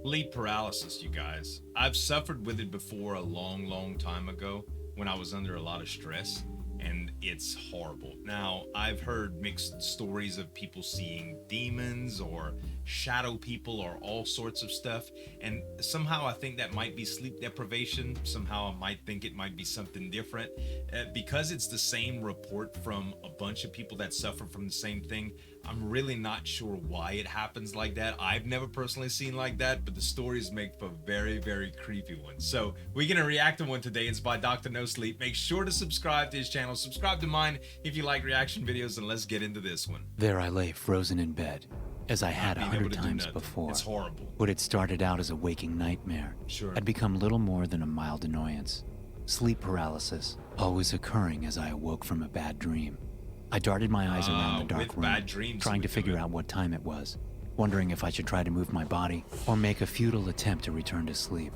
Sleep paralysis, you guys. I've suffered with it before a long time ago when I was under a lot of stress, and it's horrible. Now, I've heard mixed stories of people seeing demons or shadow people or all sorts of stuff, and somehow I think that might be sleep deprivation. Somehow I might think it might be something different. Because it's the same report from a bunch of people that suffer from the same thing, I'm really not sure why it happens like that. I've never personally seen like that, but the stories make for very creepy ones. So we're gonna react to one today. It's by Dr NoSleep. Make sure to subscribe to his channel. Subscribe to mine if you like reaction videos, and let's get into this one. There I lay frozen in bed, as I had 100 times before. It's horrible. What had started out as a waking nightmare had become little more than a mild annoyance. Sleep paralysis, always occurring as I awoke from a bad dream. I darted my eyes around the dark room, trying to figure out what time it was, wondering if I should try to move my body or make a futile attempt to return to sleep.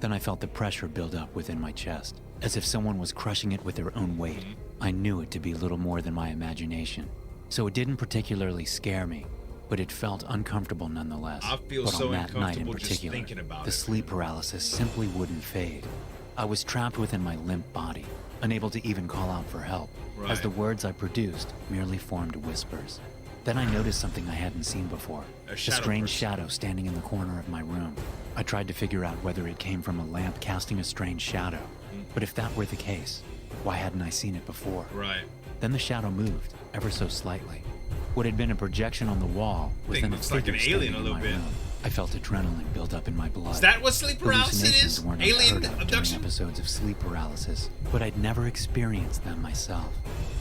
Then I felt the pressure build up within my chest, as if someone was crushing it with their own weight. I knew it to be little more than my imagination, so it didn't particularly scare me, but it felt uncomfortable nonetheless. I feel but so on that night in uncomfortable just particular, thinking about the it. sleep paralysis simply wouldn't fade. I was trapped within my limp body, unable to even call out for help, as the words I produced merely formed whispers. Then I noticed something I hadn't seen before, a strange shadow standing in the corner of my room. I tried to figure out whether it came from a lamp casting a strange shadow, but if that were the case, why hadn't I seen it before? Then the shadow moved, ever so slightly. What had been a projection on the wall was then a figure like an alien standing a in little my bit. room. I felt adrenaline build up in my blood. Is that what sleep paralysis Hallucinations is? weren't Alien unheard of abduction? during episodes of sleep paralysis, but I'd never experienced them myself.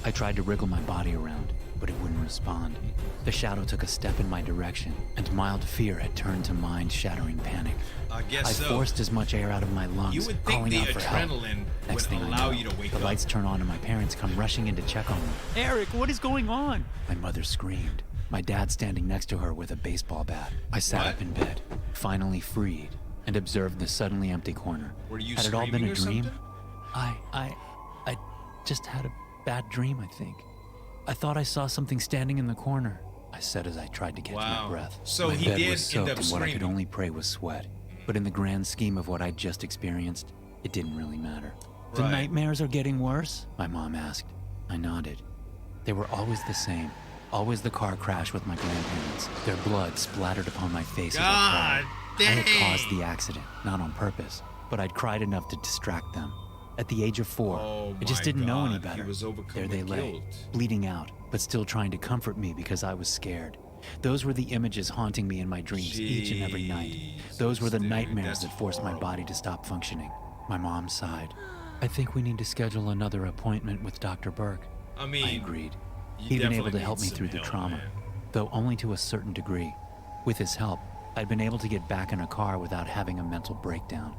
I tried to wriggle my body around, but it wouldn't respond. The shadow took a step in my direction, and mild fear had turned to mind-shattering panic. I guess I forced as much air out of my lungs, You would think calling the out for help. adrenaline Next would thing I allow know, you to wake the up. lights turn on and my parents come rushing in to check on me. "Eric, what is going on?" My mother screamed, my dad standing next to her with a baseball bat. I sat up in bed, finally freed, and observed the suddenly empty corner. Were you Had it all been a screaming or dream? something? I just had a bad dream, I think. I thought I saw something standing in the corner, I said as I tried to catch my breath. So my he bed did was soaked end up in what I could screaming. only pray was sweat. But in the grand scheme of what I'd just experienced, it didn't really matter. The nightmares are getting worse? My mom asked. I nodded. They were always the same. Always the car crash with my grandparents. Their blood splattered upon my face as I cried. I had caused the accident, not on purpose, but I'd cried enough to distract them. At the age of 4, I just didn't know any better. There they lay, bleeding out, but still trying to comfort me because I was scared. Those were the images haunting me in my dreams each and every night. Those were the nightmares that forced my body to stop functioning. My mom sighed. I think we need to schedule another appointment with Dr. Burke. I agreed. He'd been able to help me through the trauma, though only to a certain degree. With his help, I'd been able to get back in a car without having a mental breakdown.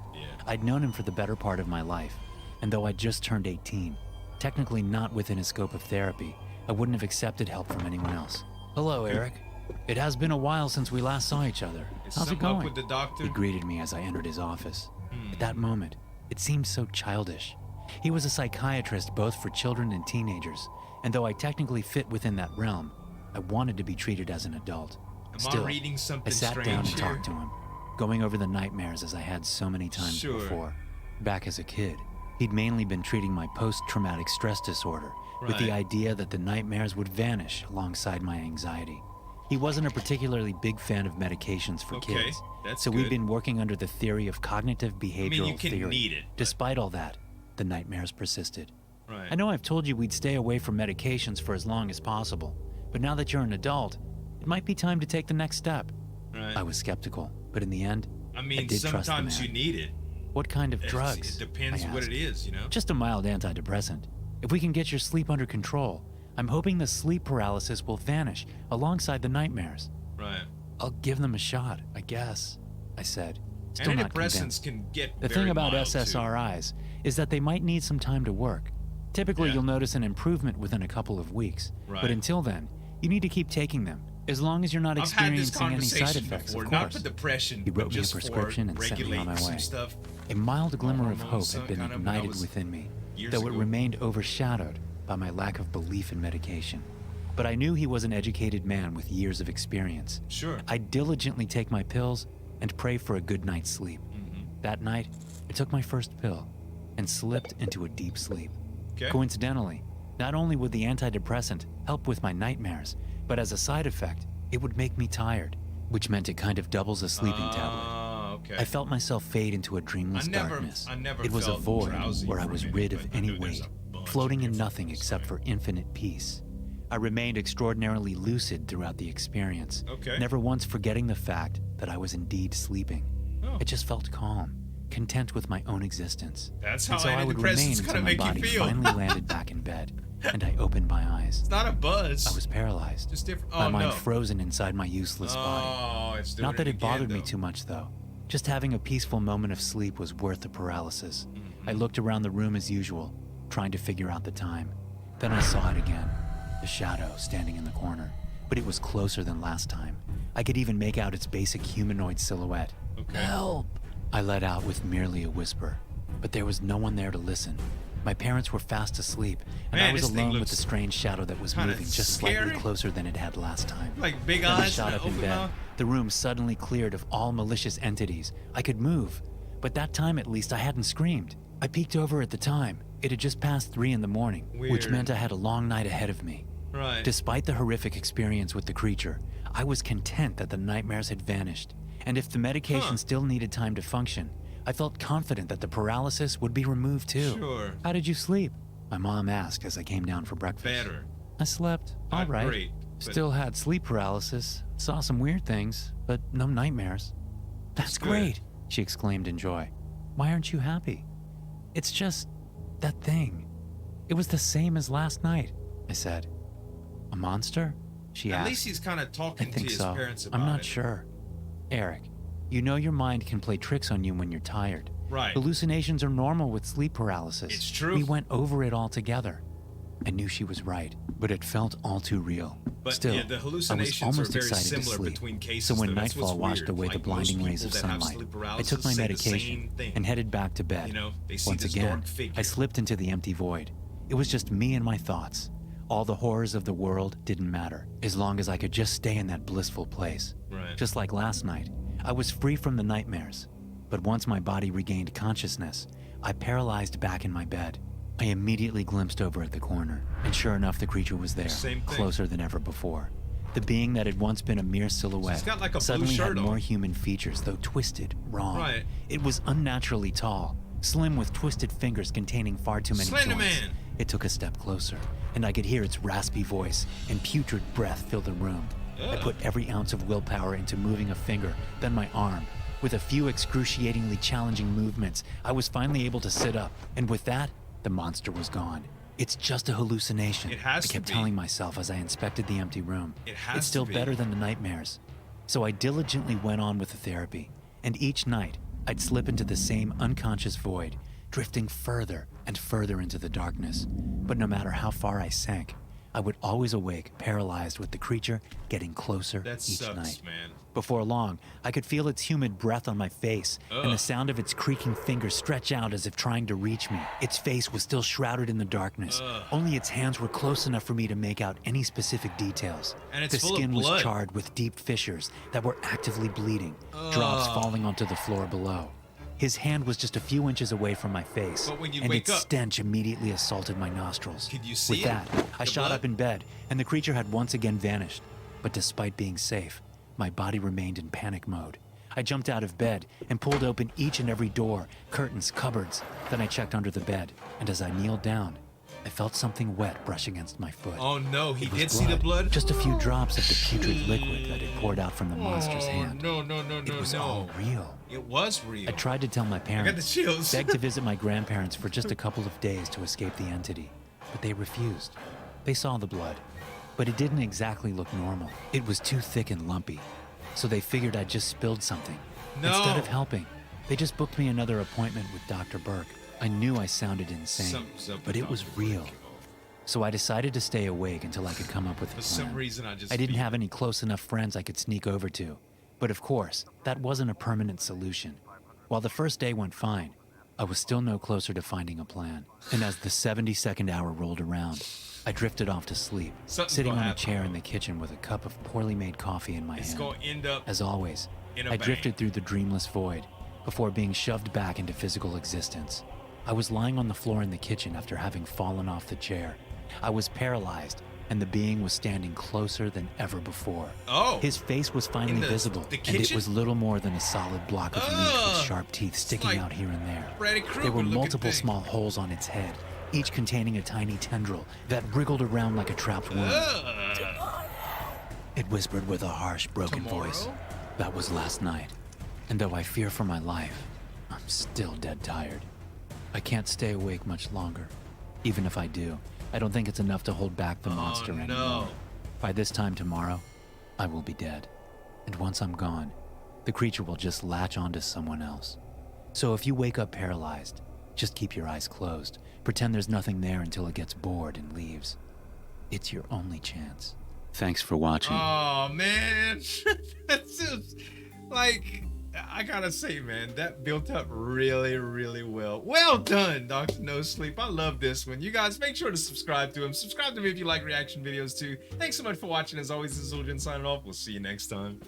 I'd known him for the better part of my life, and though I'd just turned 18, technically not within his scope of therapy, I wouldn't have accepted help from anyone else. Hello, Eric. It has been a while since we last saw each other. How's it going? With the doctor? He greeted me as I entered his office. At that moment, it seemed so childish. He was a psychiatrist both for children and teenagers, and though I technically fit within that realm, I wanted to be treated as an adult. Still, I sat down and talked to him, going over the nightmares as I had so many times before. Back as a kid, he'd mainly been treating my post-traumatic stress disorder with the idea that the nightmares would vanish alongside my anxiety. He wasn't a particularly big fan of medications for kids, so we'd been working under the theory of cognitive behavioral theory. Despite all that, the nightmares persisted. I know I've told you we'd stay away from medications for as long as possible, but now that you're an adult, it might be time to take the next step. I was skeptical, but in the end, I did trust the man. Sometimes you need it. What kind of drugs? It depends what it is, you know? Just a mild antidepressant. If we can get your sleep under control, I'm hoping the sleep paralysis will vanish alongside the nightmares. I'll give them a shot, I guess, I said, still not convinced. Can get the thing about SSRIs is that they might need some time to work. Typically, you'll notice an improvement within a couple of weeks, but until then, you need to keep taking them, as long as you're not experiencing any side effects, of course. Not for depression, he wrote me a prescription and sent me on my way. A mild glimmer of hope had been ignited within me, though it remained overshadowed by my lack of belief in medication. But I knew he was an educated man with years of experience. I'd diligently take my pills and pray for a good night's sleep. That night, I took my first pill and slipped into a deep sleep. Okay. Coincidentally, not only would the antidepressant help with my nightmares, but as a side effect, it would make me tired, which meant it kind of doubles a sleeping tablet. Okay. I felt myself fade into a dreamless darkness. It was a void where I was rid of any weight, floating in nothing except for infinite peace. I remained extraordinarily lucid throughout the experience, never once forgetting the fact that I was indeed sleeping. I just felt calm, content with my own existence. That's how and so I would remain antidepressants until kind of my make body you feel. finally landed back in bed, and I opened my eyes. It's not a buzz. I was paralyzed, Just different. my Oh, mind no. frozen inside my useless body. Oh, it's doing Not that it again, bothered me though. too much, though. Just having a peaceful moment of sleep was worth the paralysis. I looked around the room as usual, trying to figure out the time. Then I saw it again, the shadow standing in the corner. But it was closer than last time. I could even make out its basic humanoid silhouette. Okay. Help! I let out with merely a whisper, but there was no one there to listen. My parents were fast asleep, and Man, I was this thing alone with looks the strange shadow that was kinda moving just scary. slightly closer than it had last time. Like big Then I eyes shot and up in open bed. mouth. The room suddenly cleared of all malicious entities. I could move, but that time at least I hadn't screamed. I peeked over at the time. It had just passed 3 in the morning, which Weird. meant I had a long night ahead of me. Right. Despite the horrific experience with the creature, I was content that the nightmares had vanished. And if the medication still needed time to function, I felt confident that the paralysis would be removed too. Sure. How did you sleep? My mom asked as I came down for breakfast. Better. I slept all Not right. great, but- Still had sleep paralysis, saw some weird things, but no nightmares. That's good. great, she exclaimed in joy. Why aren't you happy? It's just that thing. It was the same as last night, I said. A monster? She At asked. least he's kind of I talking to think his so. parents about I'm not it. sure. Eric, you know your mind can play tricks on you when you're tired. Right. Hallucinations are normal with sleep paralysis. It's true. We went over it all together. I knew she was right, but it felt all too real. But Still, yeah, the I was hallucinations almost are very excited to similar sleep. between cases. So when though. That's what's nightfall washed weird. away Like the blinding most rays of people that have sunlight, sleep I paralysis took my say the medication same thing. and headed back to bed. You know, they see Once this again, dark figure. I slipped into the empty void. It was just me and my thoughts. All the horrors of the world didn't matter, as long as I could just stay in that blissful place. Right. Just like last night, I was free from the nightmares. But once my body regained consciousness, I paralyzed back in my bed. I immediately glimpsed over at the corner, and sure enough, the creature was there, Same thing. closer than ever before. The being that had once been a mere silhouette She's got like a blue suddenly shirt had on. more human features, though twisted, wrong. Right. It was unnaturally tall, slim with twisted fingers containing far too many Slender joints. Man. It took a step closer, and I could hear its raspy voice and putrid breath fill the room. I Ugh. put every ounce of willpower into moving a finger, then my arm. With a few excruciatingly challenging movements, I was finally able to sit up, and with that, the monster was gone. It's just a hallucination, It has I to kept be. telling myself as I inspected the empty room. It has It's to still be. better than the nightmares. So I diligently went on with the therapy, and each night, I'd slip into the same unconscious void, drifting further and further into the darkness. But no matter how far I sank, I would always awake, paralyzed with the creature getting closer That each sucks, night. man. Before long, I could feel its humid breath on my face and the Ugh. sound of its creaking fingers stretch out as if trying to reach me. Its face was still shrouded in the darkness. Ugh. Only its hands were close enough for me to make out any specific details. And it's the full of skin was blood. charred with deep fissures that were actively bleeding, drops falling onto the floor below. His hand was just a few inches away from my face, But when you and wake its up- stench immediately assaulted my nostrils. Could you see With it? that, I The shot blood? up in bed, and the creature had once again vanished. But despite being safe, my body remained in panic mode. I jumped out of bed and pulled open each and every door, curtains, cupboards. Then I checked under the bed, and as I kneeled down, I felt something wet brush against my foot. Oh no, he It was did see the blood? Just a few drops of the putrid liquid that had poured out from the monster's hand. No, It was all real. It was real. I tried to tell my parents, the chills. begged to visit my grandparents for just a couple of days to escape the entity, but they refused. They saw the blood, but it didn't exactly look normal. It was too thick and lumpy, so they figured I'd just spilled something. No. Instead of helping, they just booked me another appointment with Dr. Burke. I knew I sounded insane, Something's up but with it was Dr. real. Burke. So I decided to stay awake until I could come up with a For plan. some reason, I just I didn't feel have any close enough friends I could sneak over to. But of course, that wasn't a permanent solution. While the first day went fine, I was still no closer to finding a plan. And as the 72nd hour rolled around, I drifted off to sleep, Something's sitting gonna on a happen, chair bro. in the kitchen with a cup of poorly made coffee in my It's hand. going to end up. As always, In a I bang. drifted through the dreamless void before being shoved back into physical existence. I was lying on the floor in the kitchen after having fallen off the chair. I was paralyzed, and the being was standing closer than ever before. Oh. His face was finally visible, the and it kitchen? was little more than a solid block of meat with Ugh. sharp teeth sticking like out here and there. Freddy Krueger There were looking multiple thing. small holes on its head, each containing a tiny tendril that wriggled around like a trapped worm. Ugh. It whispered with a harsh, broken voice. Tomorrow? That was last night. And though I fear for my life, I'm still dead tired. I can't stay awake much longer. Even if I do, I don't think it's enough to hold back the monster no. anymore. By this time tomorrow, I will be dead. And once I'm gone, the creature will just latch onto someone else. So if you wake up paralyzed, just keep your eyes closed. Pretend there's nothing there until it gets bored and leaves. It's your only chance. Thanks for watching. Oh man, that's just like, I gotta say, man, that built up really, really well. Well done, Dr. NoSleep. I love this one. You guys, make sure to subscribe to him. Subscribe to me if you like reaction videos too. Thanks so much for watching. As always, this is Zueljin signing off. We'll see you next time.